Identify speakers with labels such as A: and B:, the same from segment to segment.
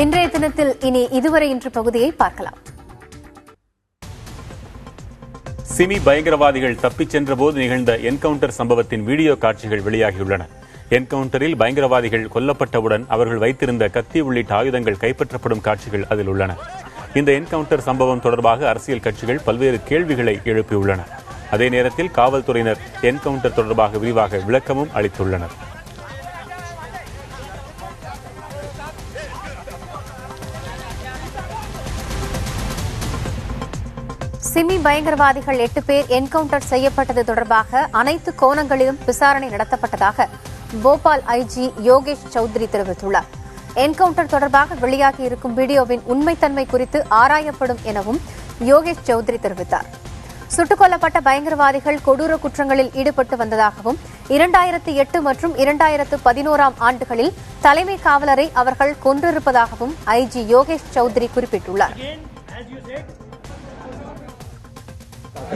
A: இன்றைய தினத்தில் இனி இதுவரை இன்று பகுதியை பார்க்கலாம்.
B: சிமி பயங்கரவாதிகள் தப்பிச் சென்றபோது நிகழ்ந்த என்கவுண்டர் சம்பவத்தின் வீடியோ காட்சிகள் வெளியாகியுள்ளன. என்கவுண்டரில் பயங்கரவாதிகள் கொல்லப்பட்டவுடன் அவர்கள் வைத்திருந்த கத்தி உள்ளிட்ட ஆயுதங்கள் கைப்பற்றப்படும் காட்சிகள் அதில் உள்ளன. இந்த என்கவுண்டர் சம்பவம் தொடர்பாக அரசியல் கட்சிகள் பல்வேறு கேள்விகளை எழுப்பியுள்ளன. அதே நேரத்தில் காவல்துறையினர் என்கவுண்டர் தொடர்பாக விரிவாக விளக்கமும் அளித்துள்ளனர்.
A: சிமி பயங்கரவாதிகள் 8 பேர் என்கவுண்டர் செய்யப்பட்டது தொடர்பாக அனைத்து கோணங்களிலும் விசாரணை நடத்தப்பட்டதாக போபால் ஐஜி யோகேஷ் சௌத்ரி தெரிவித்துள்ளார். என்கவுண்டர் தொடர்பாக வெளியாகியிருக்கும் வீடியோவின் உண்மைத்தன்மை குறித்து ஆராயப்படும் எனவும் யோகேஷ் சௌத்ரி தெரிவித்தார். சுட்டுக் கொல்லப்பட்ட பயங்கரவாதிகள் கொடூர குற்றங்களில் ஈடுபட்டு வந்ததாகவும் 2008 மற்றும் 2011 ஆண்டுகளில் தலைமை காவலரை அவர்கள் கொன்றிருப்பதாகவும் ஐஜி யோகேஷ் சௌத்ரி குறிப்பிட்டுள்ளார்.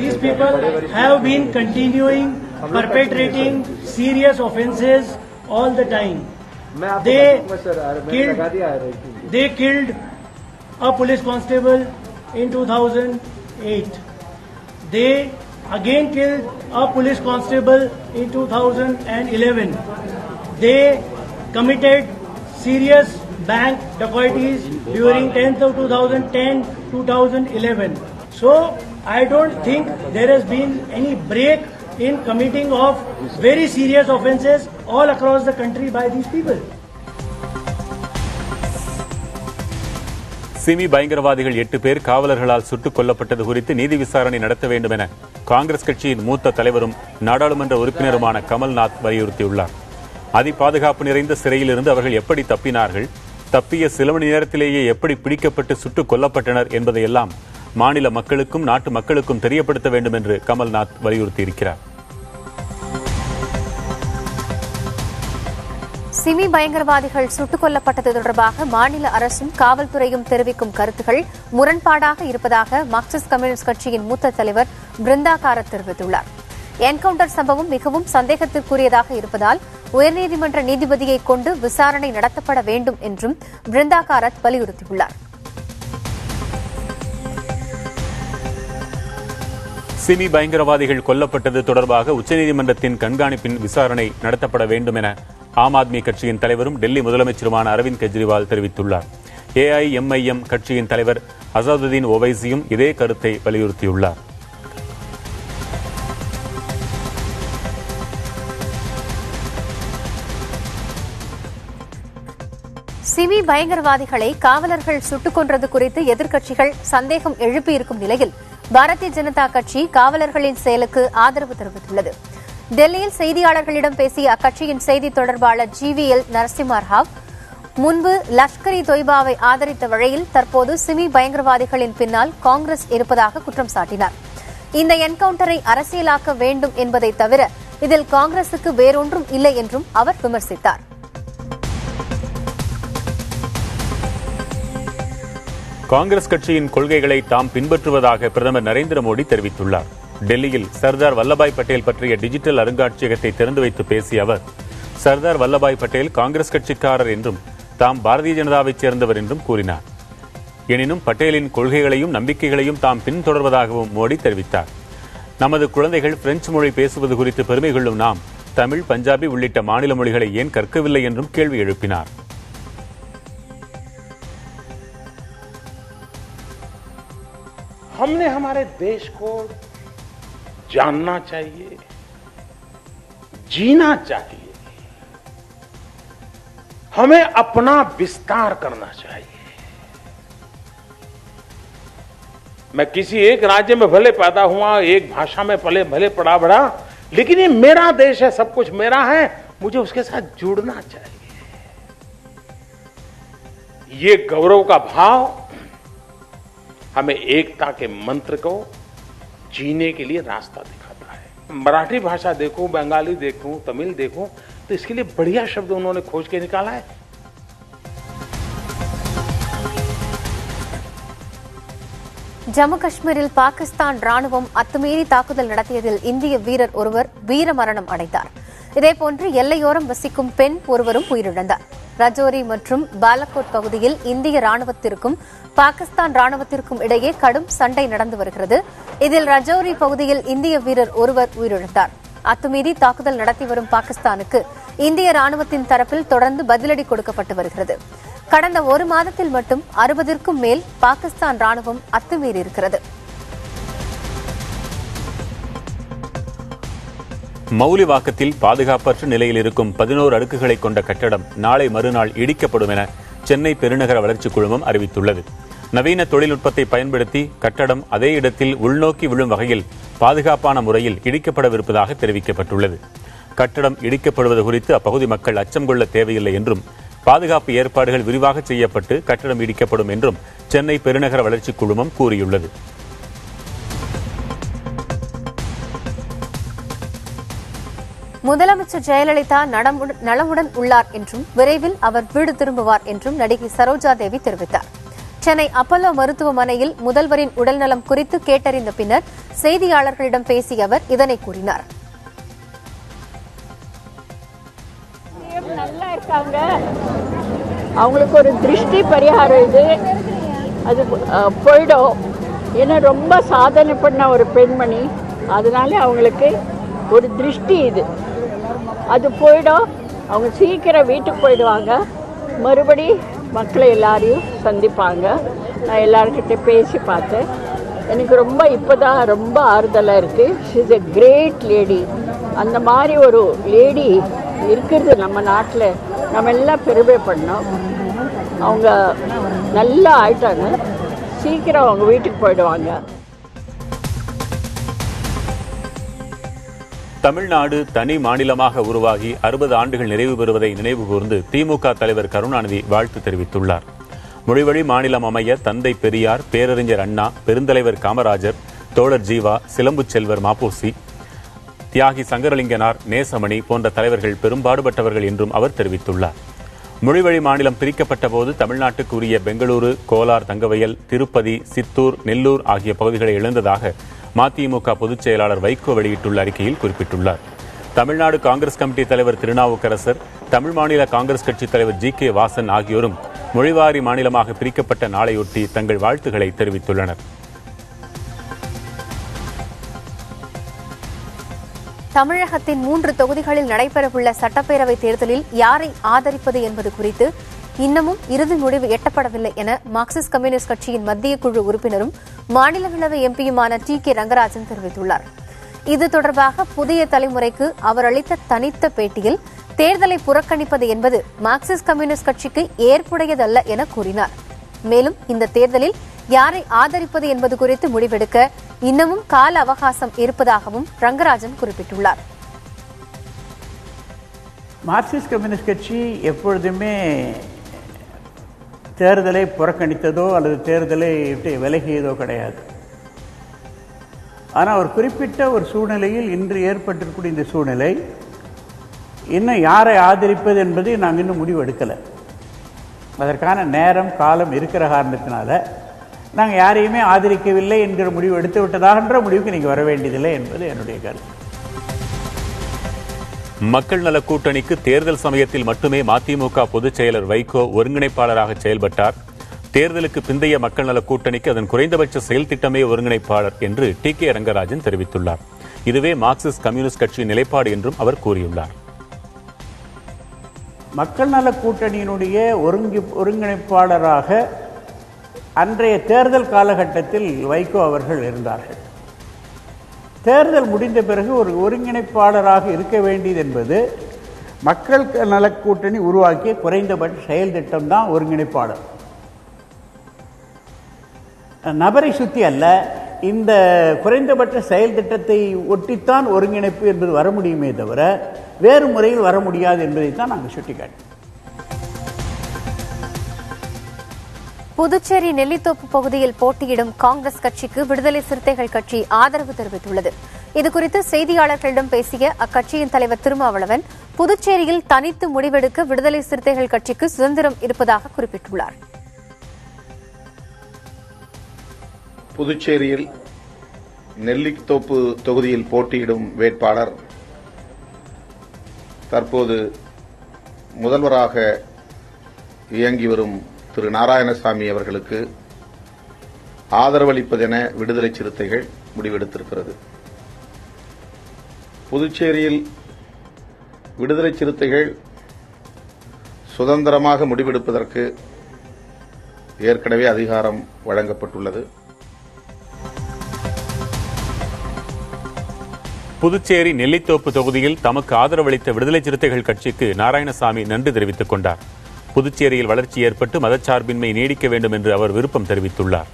C: These people have been continuing perpetrating serious offences all the time. They killed a police constable in 2008. They again killed a police constable in 2011. They committed serious bank dacoities during 10th of 2010-2011. So I don't think there has been any break in committing of very serious offences all across the country by these people.
B: SIMI பயங்கரவாதிகள் 8 பேர் காவலர்களால் சுட்டுக் கொல்லப்பட்டது குறித்து நீதி விசாரணை நடத்த வேண்டும் என காங்கிரஸ் கட்சியின் மூத்த தலைவரும் நாடாளுமன்ற உறுப்பினருமான கமல்நாத் வலியுறுத்தியுள்ளார். அதிபாதுகாப்பு நிறைந்த சிறையிலிருந்து அவர்கள் எப்படி தப்பினார்கள், தப்பிய சில மணி நேரத்திலேயே எப்படி பிடிக்கப்பட்டு சுட்டுக் கொல்லப்பட்டனர் என்பதையெல்லாம் மாநில மக்களுக்கும் நாட்டு மக்களுக்கும் தெரியப்படுத்த வேண்டும் என்று கமல்நாத் வலியுறுத்தியிருக்கிறார்.
A: சிமி பயங்கரவாதிகள் சுட்டுக் கொல்லப்பட்டது தொடர்பாக மாநில அரசும் காவல்துறையும் தெரிவிக்கும் கருத்துக்கள் முரண்பாடாக இருப்பதாக மார்க்சிஸ்ட் கம்யூனிஸ்ட் கட்சியின் மூத்த தலைவர் பிருந்தா காரத் தெரிவித்துள்ளார். என்கவுண்டர் சம்பவம் மிகவும் சந்தேகத்திற்குரியதாக இருப்பதால் உயர்நீதிமன்ற நீதிபதியை கொண்டு விசாரணை நடத்தப்பட வேண்டும் என்றும் பிருந்தா காரத் வலியுறுத்தியுள்ளார்.
B: சிமி பயங்கரவாதிகள் கொல்லப்பட்டது தொடர்பாக உச்சநீதிமன்றத்தின் கண்காணிப்பின் விசாரணை நடத்தப்பட வேண்டும் என ஆம் ஆத்மி கட்சியின் தலைவரும் டெல்லி முதலமைச்சருமான அரவிந்த் கெஜ்ரிவால் தெரிவித்துள்ளார். AIMIM கட்சியின் தலைவர் அசாதுதீன் ஓவைசியும் இதே கருத்தை வலியுறுத்தியுள்ளார்.
A: சிமி பயங்கரவாதிகளை காவலர்கள் சுட்டுக் கொன்றது குறித்து எதிர்க்கட்சிகள் சந்தேகம் எழுப்பியிருக்கும் நிலையில் பாரதிய ஜனதா கட்சி காவலர்களின் செயலுக்கு ஆதரவு தெரிவித்துள்ளது. டெல்லியில் செய்தியாளர்களிடம் பேசிய அக்கட்சியின் செய்தி தொடர்பாளர் GVL நரசிம்மா ராவ் முன்பு லஷ்கர் இ தொய்பாவை ஆதரித்த வழியில் தற்போது சிமி பயங்கரவாதிகளின் பின்னால் காங்கிரஸ் இருப்பதாக குற்றம் சாட்டினார். இந்த என்கவுண்டரை அரசியலாக்க வேண்டும் என்பதை தவிர இதில் காங்கிரசுக்கு வேறொன்றும் இல்லை என்றும் அவர் விமர்சித்தார்.
B: காங்கிரஸ் கட்சியின் கொள்கைகளை தாம் பின்பற்றுவதாக பிரதமர் நரேந்திர மோடி தெரிவித்துள்ளார். டெல்லியில் சர்தார் வல்லபாய் பட்டேல் பற்றிய டிஜிட்டல் அருங்காட்சியகத்தை திறந்து வைத்து பேசிய அவர், சர்தார் வல்லபாய் பட்டேல் காங்கிரஸ் கட்சிக்காரர் என்றும் தாம் பாரதிய ஜனதாவைச் சேர்ந்தவர் என்றும் கூறினார். எனினும் பட்டேலின் கொள்கைகளையும் நம்பிக்கைகளையும் தாம் பின்தொடர்வதாகவும் மோடி தெரிவித்தார். நமது குழந்தைகள் பிரெஞ்சு மொழி பேசுவது குறித்து பெருமை கொள்ளும் நாம் தமிழ், பஞ்சாபி உள்ளிட்ட மாநில மொழிகளை ஏன் கற்கவில்லை என்றும் கேள்வி எழுப்பினார்.
D: हमने हमारे देश को जानना चाहिए, जीना चाहिए, हमें अपना विस्तार करना चाहिए। मैं किसी एक राज्य में भले पैदा हुआ, एक भाषा में भले पढ़ा बढ़ा, लेकिन ये मेरा देश है, सब कुछ मेरा है, मुझे उसके साथ जुड़ना चाहिए। ये गौरव का भाव हमें एकता के मंत्र को जीने के लिए रास्ता दिखाता है। मराठी भाषा देखूं, बंगाली देखूं, तमिल देखूं, तो इसके लिए बढ़िया शब्द उन्होंने खोज के निकाला है।
A: ஜம்மு காஷ்மீரில் பாகிஸ்தான் ராணுவம் அத்துமீறி தாக்குதல் நடத்தியதில் இந்திய வீரர் ஒருவர் வீரமரணம் அடைந்தார். இதேபோன்று எல்லையோரம் வசிக்கும் பெண் ஒருவரும் உயிரிழந்தார். ரஜோரி மற்றும் பாலகோட் பகுதியில் இந்திய ராணுவத்திற்கும் பாகிஸ்தான் ராணுவத்திற்கும் இடையே கடும் சண்டை நடந்து வருகிறது. இதில் ரஜோரி பகுதியில் இந்திய வீரர் ஒருவர் உயிரிழந்தார். அத்துமீறி தாக்குதல் நடத்தி வரும் பாகிஸ்தானுக்கு இந்திய ராணுவத்தின் தரப்பில் தொடர்ந்து பதிலடி கொடுக்கப்பட்டு வருகிறது. கடந்த ஒரு மாதத்தில் மட்டும் 60ற்கும் மேல் பாகிஸ்தான் ராணுவம் அத்துமீறியிருக்கிறது.
B: மௌலிவாக்கத்தில் பாதுகாப்பற்ற நிலையில் இருக்கும் 11 அடுக்குகளை கொண்ட கட்டடம் நாளை மறுநாள் இடிக்கப்படும் என சென்னை பெருநகர வளர்ச்சிக் குழுமம் அறிவித்துள்ளது. நவீன தொழில்நுட்பத்தை பயன்படுத்தி கட்டடம் அதே இடத்தில் உள்நோக்கி விழும் வகையில் பாதுகாப்பான முறையில் இடிக்கப்படவிருப்பதாக தெரிவிக்கப்பட்டுள்ளது. கட்டடம் இடிக்கப்படுவது குறித்து அப்பகுதி மக்கள் அச்சம் கொள்ள தேவையில்லை என்றும் பாதுகாப்பு ஏற்பாடுகள் விரிவாக செய்யப்பட்டு கட்டடம் இடிக்கப்படும் என்றும் சென்னை பெருநகர வளர்ச்சிக் குழுமம் கூறியுள்ளது.
A: முதலமைச்சர் ஜெயலலிதா நலமுடன் உள்ளார் என்றும் விரைவில் அவர் வீடு திரும்புவார் என்றும் நடிகை சரோஜா தேவி தெரிவித்தார். சென்னை அப்பல்லோ மருத்துவமனையில் முதல்வரின் உடல்நலம் குறித்து கேட்டறிந்த பின்னர் செய்தியாளர்களிடம் பேசிய அவர் இதனை கூறினார்.
E: நல்லா இருக்காங்க, அவங்களுக்கு ஒரு திருஷ்டி பரிகாரம் இது அது போயிடும். ஏன்னா ரொம்ப சாதனை பண்ண ஒரு பெண்மணி, அதனால அவங்களுக்கு ஒரு திருஷ்டி இது அது போயிடும். அவங்க சீக்கிரம் வீட்டுக்கு போயிடுவாங்க, மறுபடி மக்களை எல்லாரையும் சந்திப்பாங்க. நான் எல்லார்கிட்ட பேசி பார்த்தேன், எனக்கு ரொம்ப இப்போதான் ரொம்ப ஆறுதலாக இருக்குது. She is a great lady. அந்த மாதிரி ஒரு லேடி இருக்கிறது நம்ம நாட்டில் நம்ம எல்லாம் பெருமை பண்ணோம். அவங்க நல்லா ஆயிட்டாங்க, சீக்கிரம் அவங்க வீட்டுக்கு போயிடுவாங்க.
B: தமிழ்நாடு தனி மாநிலமாக உருவாகி 60 ஆண்டுகள் நிறைவு பெறுவதை நினைவு கூர்ந்து திமுக தலைவர் கருணாநிதி வாழ்த்து தெரிவித்துள்ளார். மொழிவழி மாநிலம் அமைய தந்தை பெரியார், பேரறிஞர் அண்ணா, பெருந்தலைவர் காமராஜர், தோழர் ஜீவா, சிலம்பு செல்வர் மாப்போசி, தியாகி சங்கரலிங்கனார், நேசமணி போன்ற தலைவர்கள் பெரும்பாடுபட்டவர்கள் என்றும் அவர் தெரிவித்துள்ளார். மொழிவழி மாநிலம் பிரிக்கப்பட்ட போது தமிழ்நாட்டுக்கு உரிய பெங்களூரு, கோலார், தங்கவயல், திருப்பதி, சித்தூர், நெல்லூர் ஆகிய பகுதிகளை இழந்ததாக மதிமுக பொதுச் செயலாளர் வைகோ வெளியிட்டுள்ள அறிக்கையில் குறிப்பிட்டுள்ளார். தமிழ்நாடு காங்கிரஸ் கமிட்டி தலைவர் திருநாவுக்கரசர், தமிழ் மாநில காங்கிரஸ் கட்சித் தலைவர் ஜி.கே. வாசன் ஆகியோரும் மொழிவாரி மாநிலமாக பிரிக்கப்பட்ட நாளையொட்டி தங்கள் வாழ்த்துக்களை தெரிவித்துள்ளனர்.
A: தமிழகத்தின் 3 தொகுதிகளில் நடைபெறவுள்ள சட்டப்பேரவைத் தேர்தலில் யாரை ஆதரிப்பது என்பது குறித்து இன்னமும் இறுதி முடிவு எட்டப்படவில்லை என மார்க்சிஸ்ட் கம்யூனிஸ்ட் கட்சியின் மத்திய குழு உறுப்பினரும் மாநிலங்களவை எம்பியுமான டி.கே. ரங்கராஜன் தெரிவித்துள்ளார். இது தொடர்பாக புதிய தலைமுறைக்கு அவர் அளித்த தனித்த பேட்டியில் தேர்தலை புறக்கணிப்பது என்பது மார்க்சிஸ்ட் கம்யூனிஸ்ட் கட்சிக்கு ஏற்புடையதல்ல என கூறினார். மேலும் இந்த தேர்தலில் யாரை ஆதரிப்பது என்பது குறித்து முடிவெடுக்க இன்னமும் கால அவகாசம் இருப்பதாகவும் ரங்கராஜன் குறிப்பிட்டுள்ளார்.
F: மார்க்சிஸ்ட் கம்யூனிஸ்ட் கட்சி எப்பொழுதுமே தேர்தலை புறக்கணித்ததோ அல்லது தேர்தலை விலகியதோ கிடையாது. ஆனால் ஒரு குறிப்பிட்ட ஒரு சூழ்நிலையில் இன்று ஏற்பட்டிருக்கூடிய இந்த சூழ்நிலை இன்னும் யாரை ஆதரிப்பது என்பதை நாங்கள் இன்னும் முடிவு எடுக்கலை. அதற்கான நேரம் காலம் இருக்கிற காரணத்தினால நாங்கள் யாரையுமே ஆதரிக்கவில்லை என்கிற முடிவு எடுத்து விட்டதாகன்ற முடிவுக்கு நீங்கள் வர வேண்டியதில்லை என்பது என்னுடைய கருத்து.
B: மக்கள் நல கூட்டணிக்கு தேர்தல் சமயத்தில் மட்டுமே மதிமுக பொதுச் செயலர் வைகோ ஒருங்கிணைப்பாளராக செயல்பட்டார். தேர்தலுக்கு பிந்தைய மக்கள் நல கூட்டணிக்கு அதன் குறைந்தபட்ச செயல் திட்டமே ஒருங்கிணைப்பாளர் என்று டி.கே. ரங்கராஜன் தெரிவித்துள்ளார். இதுவே மார்க்சிஸ்ட் கம்யூனிஸ்ட் கட்சியின் நிலைப்பாடு என்றும் அவர் கூறியுள்ளார்.
F: மக்கள் நல கூட்டணியினுடைய ஒருங்கிணைப்பாளராக அன்றைய தேர்தல் காலகட்டத்தில் வைகோ அவர்கள் இருந்தார்கள். தேர்தல் முடிந்த பிறகு ஒரு ஒருங்கிணைப்பாளராக இருக்க வேண்டியது என்பது மக்கள் நல கூட்டணி உருவாக்கிய குறைந்தபட்ச செயல் திட்டம் தான் ஒருங்கிணைப்பாளர். நபரை சுற்றி அல்ல, இந்த குறைந்தபட்ச செயல் திட்டத்தை ஒட்டித்தான் ஒருங்கிணைப்பு என்பது வர முடியுமே தவிர வேறு முறையில் வர முடியாது என்பதைத்தான் நாங்கள் சுட்டிக்காட்டி.
A: புதுச்சேரி நெல்லித்தோப்பு பகுதியில் போட்டியிடும் காங்கிரஸ் கட்சிக்கு விடுதலை சிறுத்தைகள் கட்சி ஆதரவு தெரிவித்துள்ளது. இதுகுறித்து செய்தியாளர்களிடம் பேசிய அக்கட்சியின் தலைவர் திருமாவளவன், புதுச்சேரியில் தனித்து முடிவெடுக்க விடுதலை சிறுத்தைகள் கட்சிக்கு சுதந்திரம் இருப்பதாக குறிப்பிட்டுள்ளார்.
G: புதுச்சேரியில் நெல்லித்தோப்பு தொகுதியில் போட்டியிடும் வேட்பாளர் தற்போது முதல்வராக இயங்கி வரும் திரு நாராயணசாமி அவர்களுக்கு ஆதரவளிப்பதென விடுதலை சிறுத்தைகள் முடிவெடுத்திருக்கிறது. புதுச்சேரியில் விடுதலை சிறுத்தைகள் சுதந்திரமாக முடிவெடுப்பதற்கு ஏற்கனவே அதிகாரம் வழங்கப்பட்டுள்ளது.
B: புதுச்சேரி நெல்லித்தோப்பு தொகுதியில் தமக்கு ஆதரவளித்த விடுதலை சிறுத்தைகள் கட்சிக்கு நாராயணசாமி நன்றி தெரிவித்துக் கொண்டார். புதுச்சேரியில் வளர்ச்சி ஏற்பட்டு மதச்சார்பின்மை நீடிக்க வேண்டும் என்று அவர் விருப்பம் தெரிவித்துள்ளார்.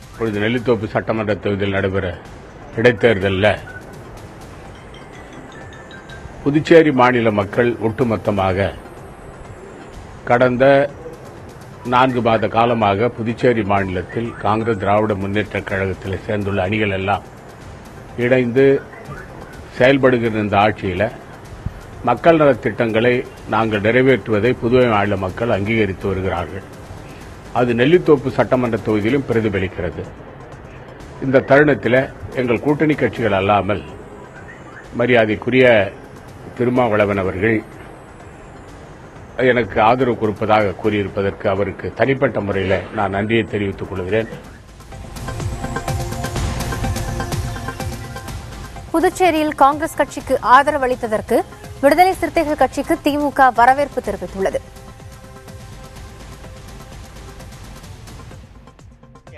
H: இப்பொழுது நெல்லித்தோப்பு சட்டமன்ற தொகுதியில் நடைபெற இடைத்தேர்தலில் புதுச்சேரி மாநில மக்கள் ஒட்டுமொத்தமாக கடந்த 4 மாத காலமாக புதுச்சேரி மாநிலத்தில் காங்கிரஸ் திராவிட முன்னேற்றக் கழகத்தில் சேர்ந்துள்ள அணிகள் எல்லாம் இணைந்து செயல்படுகிற இந்த ஆட்சியில் மக்கள் நலத் திட்டங்களை நாங்கள் நிறைவேற்றுவதை புதுவை மாநில மக்கள் அங்கீகரித்து வருகிறார்கள். அது நெல்லித்தோப்பு சட்டமன்ற தொகுதியிலும் பிரதிபலிக்கிறது. இந்த தருணத்தில் எங்கள் கூட்டணி கட்சிகள் அல்லாமல் மரியாதைக்குரிய திருமாவளவன் அவர்கள் எனக்கு ஆதரவு கொடுப்பதாக கூறியிருப்பதற்கு அவருக்கு தனிப்பட்ட முறையில் நான் நன்றியை தெரிவித்துக் கொள்கிறேன்.
A: புதுச்சேரியில் காங்கிரஸ் கட்சிக்கு ஆதரவு அளித்ததற்கு விடுதலை சிறுத்தைகள் கட்சிக்கு திமுக வரவேற்பு தெரிவித்துள்ளது.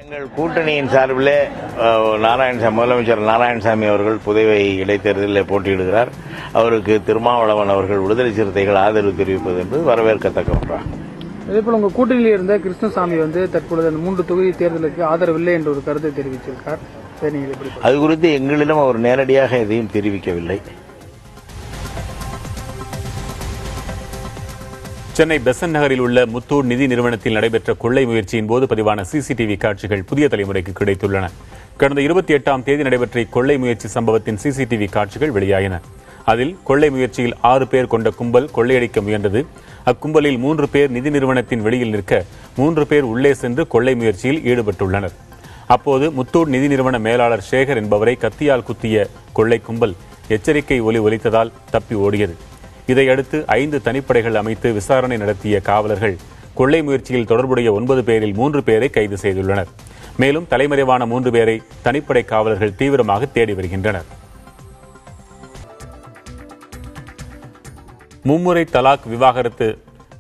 I: எங்கள் கூட்டணியின் சார்பிலே முதலமைச்சர் நாராயணசாமி அவர்கள் புதுவை இடைத்தேர்தலில் போட்டியிடுகிறார். அவருக்கு திருமாவளவன் அவர்கள் விடுதலை சிறுத்தைகள் ஆதரவு தெரிவிப்பது என்பது வரவேற்கத்தக்க ஒன்றாகும்.
J: இதேபோல் உங்கள் கூட்டணியில் இருந்த கிருஷ்ணசாமி தற்பொழுது அந்த 3 தொகுதி தேர்தலுக்கு ஆதரவில்லை என்ற ஒரு கருத்தை தெரிவித்திருக்கார்.
I: அது குறித்து எங்களிடம் அவர் நேரடியாக எதையும் தெரிவிக்கவில்லை.
B: சென்னை பெசன்ட் நகரில் உள்ள முத்தூட் நிதி நிறுவனத்தில் நடைபெற்ற கொள்ளை முயற்சியின் போது பதிவான சிசிடிவி காட்சிகள் புதிய தலைமுறைக்கு கிடைத்துள்ளன. கடந்த 28ஆம் தேதி நடைபெற்ற கொள்ளை முயற்சி சம்பவத்தின் சிசிடிவி காட்சிகள் வெளியாயின. அதில் கொள்ளை முயற்சியில் 6 பேர் கொண்ட கும்பல் கொள்ளையடிக்க முயன்றது. அக்கும்பலில் 3 பேர் நிதி நிறுவனத்தின் வெளியில் நிற்க 3 பேர் உள்ளே சென்று கொள்ளை முயற்சியில் ஈடுபட்டுள்ளனர். அப்போது முத்தூட் நிதி நிறுவன மேலாளர் சேகர் என்பவரை கத்தியால் குத்திய கொள்ளை கும்பல் எச்சரிக்கை ஒலி ஒலித்ததால் தப்பி ஓடியது. இதையடுத்து 5 தனிப்படைகள் அமைத்து விசாரணை நடத்திய காவலர்கள் கொள்ளை முயற்சியில் தொடர்புடைய 9 பேரில் 3 பேரை கைது செய்துள்ளனர். மேலும் தலைமறைவான 3 பேரை தனிப்படை காவலர்கள் தீவிரமாக தேடி வருகின்றனர். மும்முறை தலாக் விவாகரத்து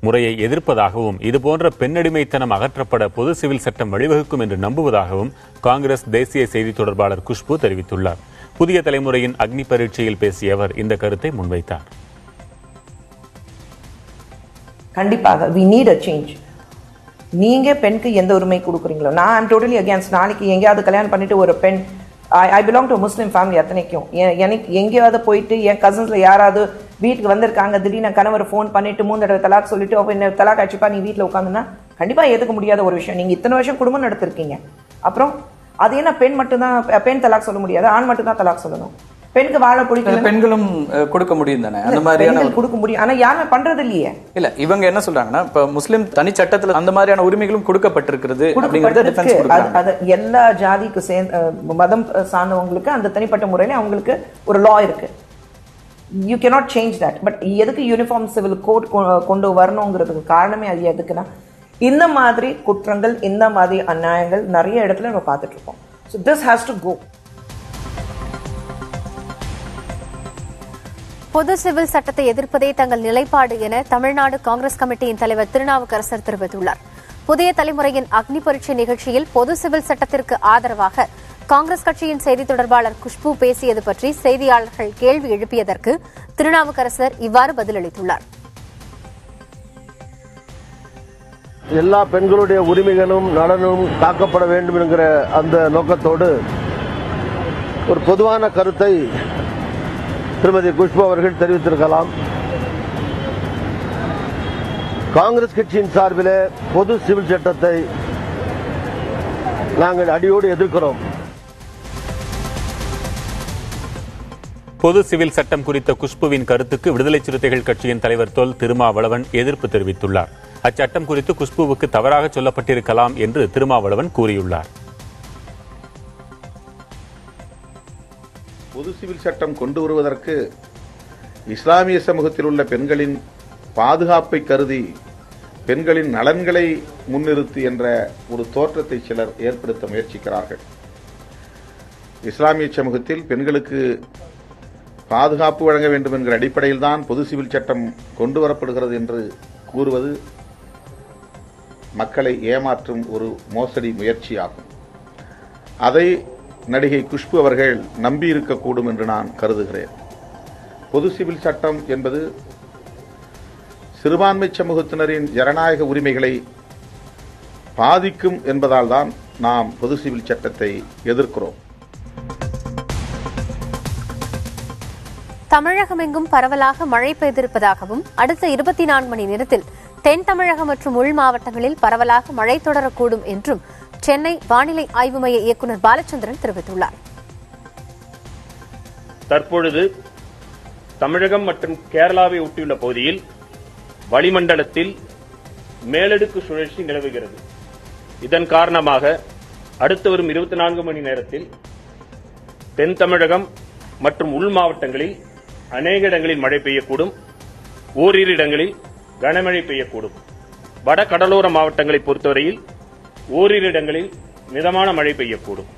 B: முறையை எதிர்ப்பதாகவும் இதுபோன்ற பெண்ணடிமைத்தனம் அகற்றப்பட பொது சிவில் சட்டம் வழிவகுக்கும் என்று நம்புவதாகவும் காங்கிரஸ் தேசிய செய்தி தொடர்பாளர் குஷ்பு தெரிவித்துள்ளார். புதிய தலைமுறையின் அக்னி பரீட்சையில் பேசிய அவர் இந்த கருத்தை முன்வைத்தார்.
K: கண்டிப்பாக we need a change. நீங்க பெண்ணுக்கு எந்த உரிமை கொடுக்குறீங்களோ, நான் ஐம் டோட்டலி அகேன்ஸ்ட். நாளைக்கு எங்கேயாவது கல்யாணம் பண்ணிட்டு ஒரு பெண், I belong to Muslim family, அத்தனைக்கும் எனக்கு எங்கேயாவது போயிட்டு என் கசின்ஸ்ல யாராவது வீட்டுக்கு வந்திருக்காங்க, திடீர்னு கணவர் ஃபோன் பண்ணிட்டு 3 தடவை தலாக் சொல்லிட்டு என்ன தலாக் ஆச்சுப்பா நீ வீட்டில் உட்காந்துன்னா கண்டிப்பா ஏற்றுக்க முடியாத ஒரு விஷயம். நீங்க இத்தனை வருஷம் குடும்பம் நடத்திருக்கீங்க, அப்புறம் அது என்ன பெண் மட்டும்தான் பெண் தலாக் சொல்ல முடியாது, ஆண் மட்டும் தான் தலாக் சொல்லணும்? பெண்ணுக்கு வாழ பிடிக்கல,
J: பெண்களும் கொடுக்க முடியும் தானே, அந்த மாதிரியான
K: கொடுக்க முடியும். ஆனா யாருமே பண்றது இல்லையே.
J: இல்ல இவங்க என்ன சொல்றாங்கன்னா, இப்ப முஸ்லிம் தனி சட்டத்துல அந்த மாதிரியான உரிமைகளும் கொடுக்கப்பட்டிருக்கிறது.
K: அது எல்லா ஜாதிக்கு சேர்ந்த மதம் சார்ந்தவங்களுக்கு அந்த தனிப்பட்ட முறையில அவங்களுக்கு ஒரு லா இருக்கு. You cannot change that. But எதுக்கு யூனிஃபார்ம் சிவில் கோட் கொண்டு வரணுங்கிறதுக்கு காரணமே அது எதுக்குன்னா, இந்த மாதிரி குற்றங்கள், இந்த மாதிரி அநியாயங்கள் நிறைய இடத்துல நம்ம பார்த்துட்டு இருக்கோம். So this has to go.
A: பொது சிவில் சட்டத்தை எதிர்ப்பதே தங்கள் நிலைப்பாடு என தமிழ்நாடு காங்கிரஸ் கமிட்டியின் தலைவர் திருநாவுக்கரசர் தெரிவித்துள்ளார். புதிய தலைமுறையின் அக்னி பரீட்சை நிகழ்ச்சியில் பொது சிவில் சட்டத்திற்கு ஆதரவாக காங்கிரஸ் கட்சியின் செய்தி தொடர்பாளர் குஷ்பு பேசியது பற்றி செய்தியாளர்கள் கேள்வி எழுப்பியதற்கு திருநாவுக்கரசர் இவ்வாறு பதிலளித்துள்ளார்.
L: எல்லா பெண்களுடைய உரிமைகளும் நலனும் காக்கப்பட வேண்டும் என்கிற அந்த நோக்கத்தோடு ஒரு பொதுவான கருத்தை திருமதி குஷ்பு அவர்கள் தெரிவித்திருக்கலாம். காங்கிரஸ் கட்சியின் சார்பில் பொது சிவில் சட்டத்தை நாங்கள் அடியோடு எதிர்க்கிறோம்.
B: பொது சிவில் சட்டம் குறித்த குஷ்புவின் கருத்துக்கு விடுதலை சிறுத்தைகள் கட்சியின் தலைவர் தொல் திருமாவளவன் எதிர்ப்பு தெரிவித்துள்ளார். அச்சட்டம் குறித்து குஷ்புவுக்கு தவறாக சொல்லப்பட்டிருக்கலாம் என்று திருமாவளவன் கூறியுள்ளார்.
G: பொது சிவில் சட்டம் கொண்டு வருவதற்கு இஸ்லாமிய சமூகத்தில் உள்ள பெண்களின் பாதுகாப்பை கருதி பெண்களின் நலன்களை முன்னிறுத்தி என்ற ஒரு தோற்றத்தை சிலர் ஏற்படுத்த முயற்சிக்கிறார்கள். இஸ்லாமிய சமூகத்தில் பெண்களுக்கு பாதுகாப்பு வழங்க வேண்டும் என்கிற அடிப்படையில் தான் பொது சிவில் சட்டம் கொண்டு வரப்படுகிறது என்று கூறுவது மக்களை ஏமாற்றும் ஒரு மோசடி முயற்சியாகும். அதை நடிகை குஷ்பு அவர்கள் நம்பியிருக்கக்கூடும் என்று நான் கருதுகிறேன். பொது சிவில் சட்டம் என்பது சிறுபான்மை சமூகத்தினரின் ஜனநாயக உரிமைகளை பாதிக்கும் என்பதால் தான் நாம் பொது சிவில் சட்டத்தை எதிர்க்கிறோம்.
A: தமிழகமெங்கும் பரவலாக மழை பெய்திருப்பதாகவும் அடுத்த 24 மணி நேரத்தில் தென் தமிழகம் மற்றும் உள் மாவட்டங்களில் பரவலாக மழை தொடரக்கூடும் என்றும் சென்னை வானிலை ஆய்வு மைய இயக்குநர் பாலச்சந்திரன் தெரிவித்துள்ளார்.
M: தற்பொழுது தமிழகம் மற்றும் கேரளாவை ஒட்டியுள்ள பகுதியில் வளிமண்டலத்தில் மேலடுக்கு சுழற்சி நிலவுகிறது. இதன் காரணமாக அடுத்து வரும் 24 மணி நேரத்தில் தென் தமிழகம் மற்றும் உள் மாவட்டங்களில் அநேக இடங்களில் மழை பெய்யக்கூடும். ஓரிரு இடங்களில் கனமழை பெய்யக்கூடும். வட கடலோர மாவட்டங்களை பொறுத்தவரையில் ஓரிரு இடங்களில் மிதமான மழை பெய்யக்கூடும்.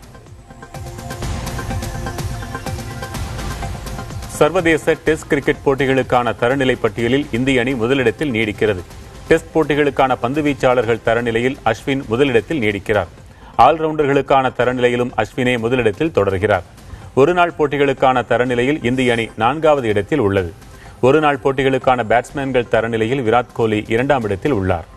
B: சர்வதேச டெஸ்ட் கிரிக்கெட் போட்டிகளுக்கான தரநிலை பட்டியலில் இந்திய அணி முதலிடத்தில் நீடிக்கிறது. டெஸ்ட் போட்டிகளுக்கான பந்துவீச்சாளர்கள் தரநிலையில் அஸ்வின் முதலிடத்தில் நீடிக்கிறார். ஆல்ரவுண்டர்களுக்கான தரநிலையிலும் அஸ்வினே முதலிடத்தில் தொடர்கிறார். ஒருநாள் போட்டிகளுக்கான தரநிலையில் இந்திய அணி 4வது இடத்தில் உள்ளது. ஒருநாள் போட்டிகளுக்கான பேட்ஸ்மேன்கள் தரநிலையில் விராட் கோலி 2ஆம் இடத்தில் உள்ளார்.